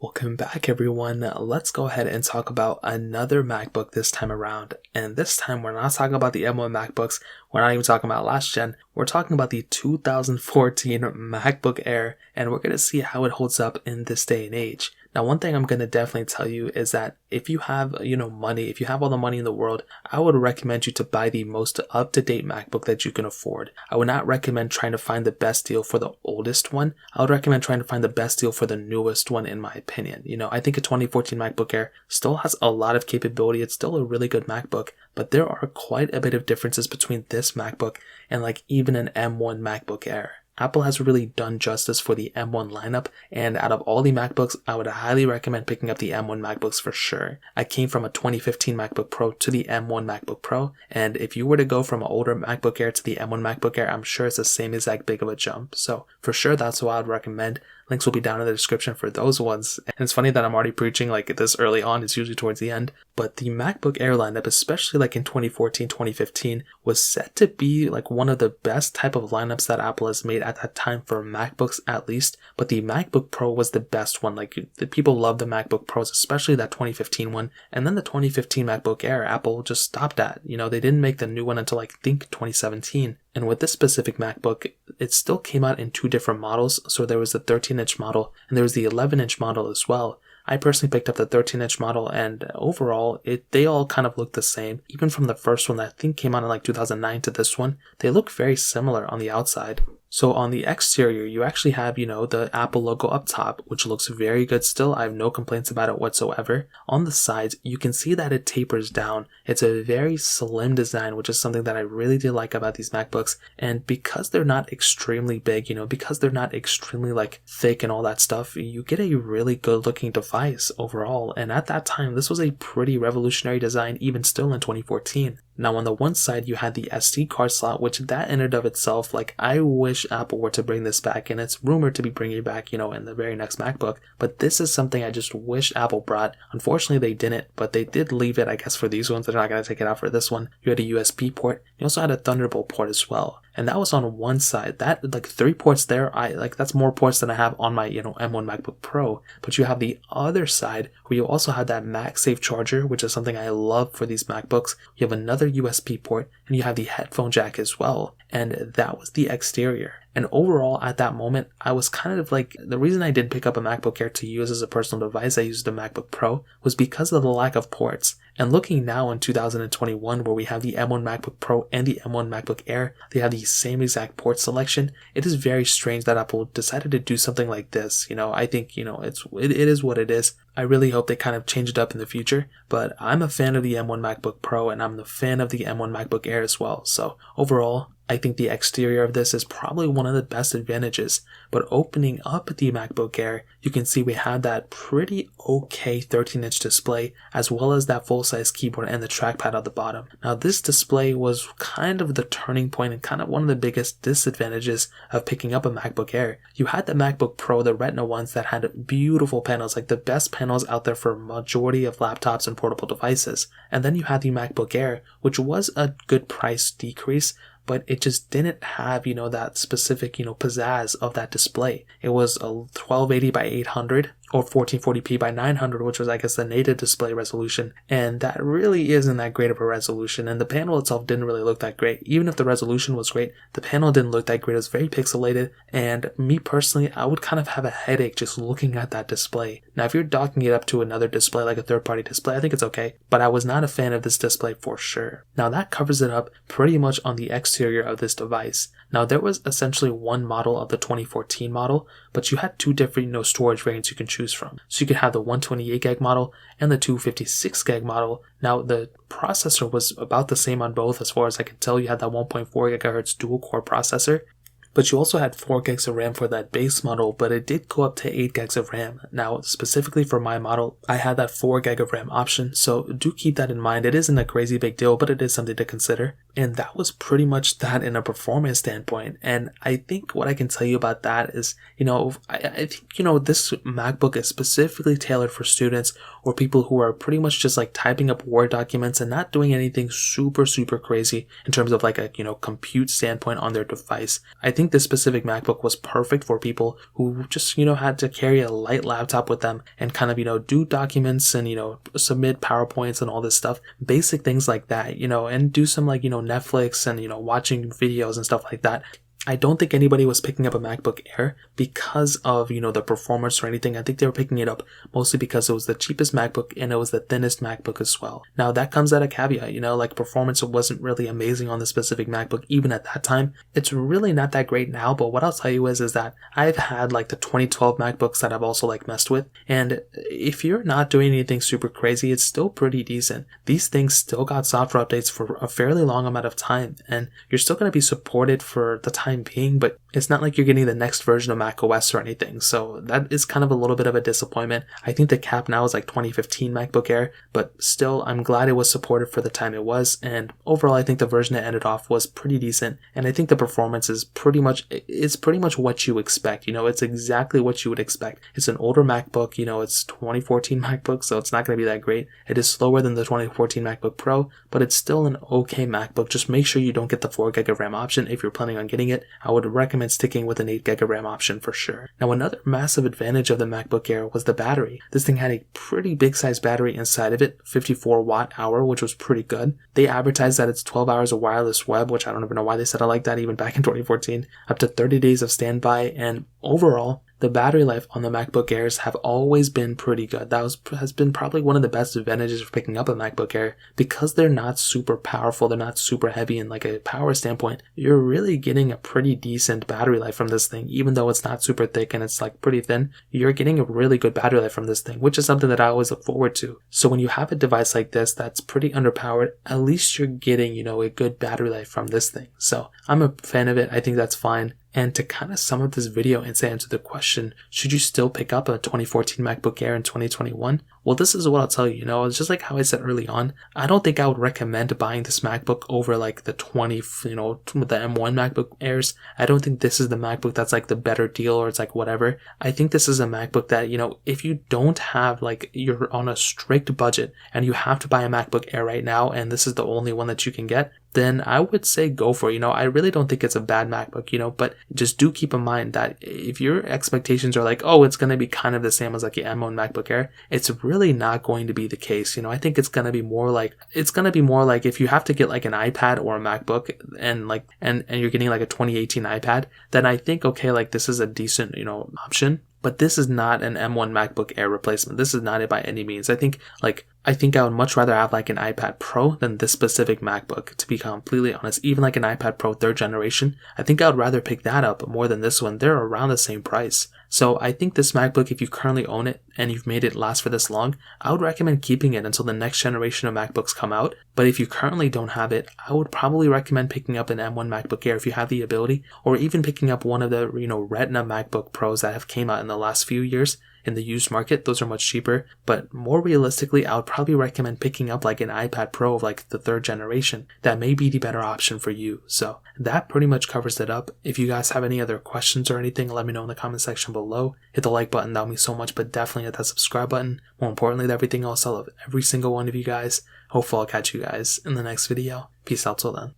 Welcome back, everyone. Let's go ahead and talk about another MacBook this time around. And this time, we're not talking about the M1 MacBooks. We're not even talking about last gen. We're talking about the 2014 MacBook Air, and we're going to see how it holds up in this day and age. Now, one thing I'm going to definitely tell you is that if you have, money, if you have all the money in the world, I would recommend you to buy the most up-to-date MacBook that you can afford. I would not recommend trying to find the best deal for the oldest one. I would recommend trying to find the best deal for the newest one, in my opinion. I think a 2014 MacBook Air still has a lot of capability. It's still a really good MacBook, but there are quite a bit of differences between this MacBook and even an M1 MacBook Air. Apple has really done justice for the M1 lineup, and out of all the MacBooks, I would highly recommend picking up the M1 MacBooks for sure. I came from a 2015 MacBook Pro to the M1 MacBook Pro, and if you were to go from an older MacBook Air to the M1 MacBook Air, I'm sure it's the same exact big of a jump. So for sure, that's what I would recommend. Links will be down in the description for those ones. And it's funny that I'm already preaching this early on. It's usually towards the end. But the MacBook Air lineup, especially in 2014, 2015, was set to be one of the best type of lineups that Apple has made at that time for MacBooks at least. But the MacBook Pro was the best one. The people love the MacBook Pros, especially that 2015 one. And then the 2015 MacBook Air, Apple just stopped at. They didn't make the new one until I think 2017. And with this specific MacBook, it still came out in two different models. So there was the 13-inch model and there was the 11-inch model as well. I personally picked up the 13-inch model, and overall, they all kind of look the same. Even from the first one that I think came out in 2009 to this one, they look very similar on the outside. So on the exterior, you actually have, the Apple logo up top, which looks very good still. I have no complaints about it whatsoever. On the sides, you can see that it tapers down. It's a very slim design, which is something that I really do like about these MacBooks. And because they're not extremely big, because they're not extremely thick and all that stuff, you get a really good looking device overall. And at that time, this was a pretty revolutionary design, even still in 2014. Now on the one side, you had the SD card slot, which that in and of itself, I wish Apple were to bring this back, and it's rumored to be bringing it back, in the very next MacBook. But this is something I just wish Apple brought. Unfortunately, they didn't, but they did leave it, I guess, for these ones. They're not going to take it out for this one. You had a USB port. You also had a Thunderbolt port as well. And that was on one side. That, 3 ports there, that's more ports than I have on my, M1 MacBook Pro. But you have the other side where you also have that MagSafe charger, which is something I love for these MacBooks. You have another USB port, and you have the headphone jack as well. And that was the exterior. And overall, at that moment, I was kind of the reason I did pick up a MacBook Air to use as a personal device, I used the MacBook Pro, was because of the lack of ports. And looking now in 2021, where we have the M1 MacBook Pro and the M1 MacBook Air, they have the same exact port selection. It is very strange that Apple decided to do something like this. I think, it is what it is. I really hope they kind of change it up in the future, but I'm a fan of the M1 MacBook Pro and I'm a fan of the M1 MacBook Air as well. So overall, I think the exterior of this is probably one of the best advantages. But opening up the MacBook Air, you can see we have that pretty okay 13-inch display, as well as that full-size keyboard and the trackpad at the bottom. Now this display was kind of the turning point and kind of one of the biggest disadvantages of picking up a MacBook Air. You had the MacBook Pro, the Retina ones that had beautiful panels, the best panels out there for a majority of laptops and portable devices. And then you had the MacBook Air, which was a good price decrease, but it just didn't have, that specific, pizzazz of that display. It was a 1280 by 800 or 1440p by 900, which was, I guess, the native display resolution. And that really isn't that great of a resolution. And the panel itself didn't really look that great. Even if the resolution was great, the panel didn't look that great. It was very pixelated. And me personally, I would kind of have a headache just looking at that display. Now, if you're docking it up to another display, like a third-party display, I think it's okay. But I was not a fan of this display for sure. Now, that covers it up pretty much on the exterior of this device. Now, there was essentially one model of the 2014 model, but you had two different, storage variants you can choose from. So you could have the 128 gig model and the 256 gig model. Now, the processor was about the same on both as far as I can tell. You had that 1.4 gigahertz dual core processor. But you also had 4 gigs of RAM for that base model, but it did go up to 8 gigs of RAM. Now, specifically for my model, I had that 4 gig of RAM option, so do keep that in mind. It isn't a crazy big deal, but it is something to consider. And that was pretty much that in a performance standpoint. And I think what I can tell you about that is, I think, this MacBook is specifically tailored for students or people who are pretty much just like typing up Word documents and not doing anything super, super crazy in terms of like a, compute standpoint on their device. I think this specific MacBook was perfect for people who just, had to carry a light laptop with them and kind of, do documents and, submit PowerPoints and all this stuff, basic things like that, and do some like, Netflix and, watching videos and stuff like that. I don't think anybody was picking up a MacBook Air because of, the performance or anything. I think they were picking it up mostly because it was the cheapest MacBook and it was the thinnest MacBook as well. Now that comes at a caveat, like performance wasn't really amazing on the specific MacBook even at that time. It's really not that great now, but what I'll tell you is that I've had like the 2012 MacBooks that I've also like messed with. And if you're not doing anything super crazy, it's still pretty decent. These things still got software updates for a fairly long amount of time and you're still going to be supported for the time being, but it's not like you're getting the next version of macOS or anything. So that is kind of a little bit of a disappointment. I think the cap now is like 2015 MacBook Air, but still I'm glad it was supported for the time it was. And overall, I think the version it ended off was pretty decent. And I think the performance is pretty much what you expect. It's exactly what you would expect. It's an older MacBook, it's 2014 MacBook, so it's not going to be that great. It is slower than the 2014 MacBook Pro, but it's still an okay MacBook. Just make sure you don't get the 4GB of RAM option if you're planning on getting it. I would recommend sticking with an 8GB of RAM option for sure. Now, another massive advantage of the MacBook Air was the battery. This thing had a pretty big size battery inside of it, 54 watt hour, which was pretty good. They advertised that it's 12 hours of wireless web, which I don't even know why they said it like that even back in 2014, up to 30 days of standby, and overall, the battery life on the MacBook Airs have always been pretty good. That has been probably one of the best advantages for picking up a MacBook Air because they're not super powerful, they're not super heavy in like a power standpoint. You're really getting a pretty decent battery life from this thing, even though it's not super thick and it's like pretty thin. You're getting a really good battery life from this thing, which is something that I always look forward to. So when you have a device like this that's pretty underpowered, at least you're getting, a good battery life from this thing. So I'm a fan of it. I think that's fine. And to kind of sum up this video and say answer the question, should you still pick up a 2014 MacBook Air in 2021? Well, this is what I'll tell you. It's just like how I said early on. I don't think I would recommend buying this MacBook over like the the M1 MacBook Airs. I don't think this is the MacBook that's like the better deal or it's like whatever. I think this is a MacBook that, if you don't have like, you're on a strict budget and you have to buy a MacBook Air right now and this is the only one that you can get, then I would say go for it. I really don't think it's a bad MacBook, but just do keep in mind that if your expectations are like, oh, it's going to be kind of the same as like the M1 MacBook Air, it's really not going to be the case. I think it's going to be more like if you have to get like an iPad or a MacBook and you're getting like a 2018 iPad, then I think, okay, like this is a decent, option. But this is not an M1 MacBook Air replacement. This is not it by any means. I think I would much rather have like an iPad Pro than this specific MacBook, to be completely honest. Even like an iPad Pro 3rd generation, I think I would rather pick that up more than this one. They're around the same price. So I think this MacBook, if you currently own it and you've made it last for this long, I would recommend keeping it until the next generation of MacBooks come out. But if you currently don't have it, I would probably recommend picking up an M1 MacBook Air if you have the ability, or even picking up one of the, Retina MacBook Pros that have came out in the last few years. In the used market, those are much cheaper, but more realistically, I would probably recommend picking up like an iPad Pro of like the 3rd generation. That may be the better option for you. So that pretty much covers it up. If you guys have any other questions or anything, let me know in the comment section below. Hit the like button, that would mean so much, but definitely hit that subscribe button. More importantly than everything else, I love every single one of you guys. Hopefully I'll catch you guys in the next video. Peace out till then.